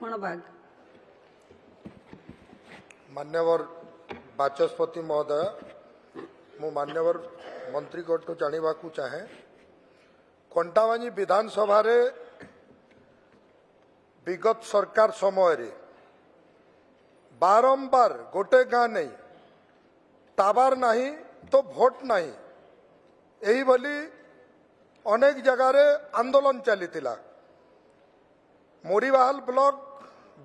लक्ष्मण बाग। मान्यवर बाचस्पति महोदय मु मान्यवर मंत्री को जानिबा को चाहे कंटाबांजी विधानसभा रे विगत सरकार समय रे बारंबार गोटे गाँ नहीं टावर नहीं तो भोट नहीं यही बोली अनेक जगह रे आंदोलन चली मोरीबाहाल ब्लॉक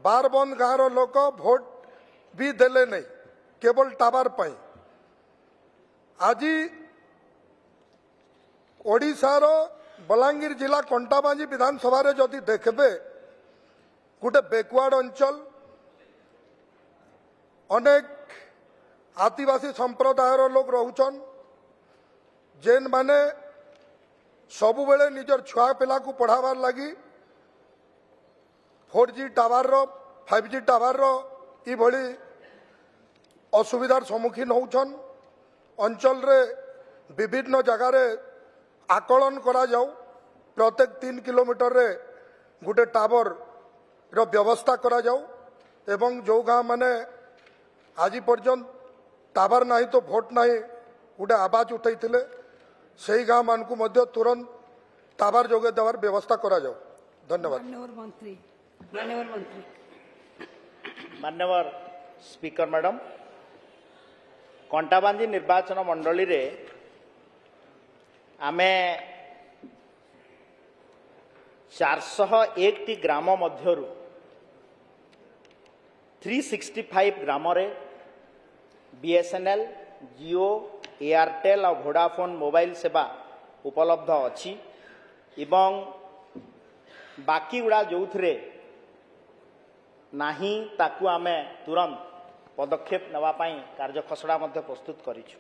बारबंद गाँव लोक भोट भी देले नहीं केवल टावर पाई आज ओडिशार बलांगीर जिला कंटाबांजी विधानसभा रे जदि देखबे गोटे बैकवर्ड अंचल अनेक आदिवासी संप्रदायर लोग रोचन जेन माने सबु बेले निजर छुआ पिला को पढ़ावार लगी 4G टावर 5G टावर इभली असुविधार सम्मुखीन होउछन अंचल रे विभिन्न जगार आकलन करा जाऊ प्रत्येक 3 किलोमीटर रे गोटे टावर रो व्यवस्था करा जाऊ एवं जो गाँ माने आज पर्यंत टावर नहीं तो भोट नहीं गोटे आवाज उठाई से गाँ मान को मध्य तुरंत टावर जोगे देवार व्यवस्था करा जाऊ। धन्यवाद। मान्यवर स्पीकर मैडम कंटाबांजी निर्वाचन मंडली रे आमे 401 टी ग्राम मध्यरु 365 ग्राम रे बीएसएनएल जियो एयरटेल और वोडाफोन मोबाइल सेवा उपलब्ध अछि एवं बाकी गुड़ा जो थे नाही ताकू आमे तुरंत पदक्षेप नवा पाई कार्य खसड़ा प्रस्तुत करिछु।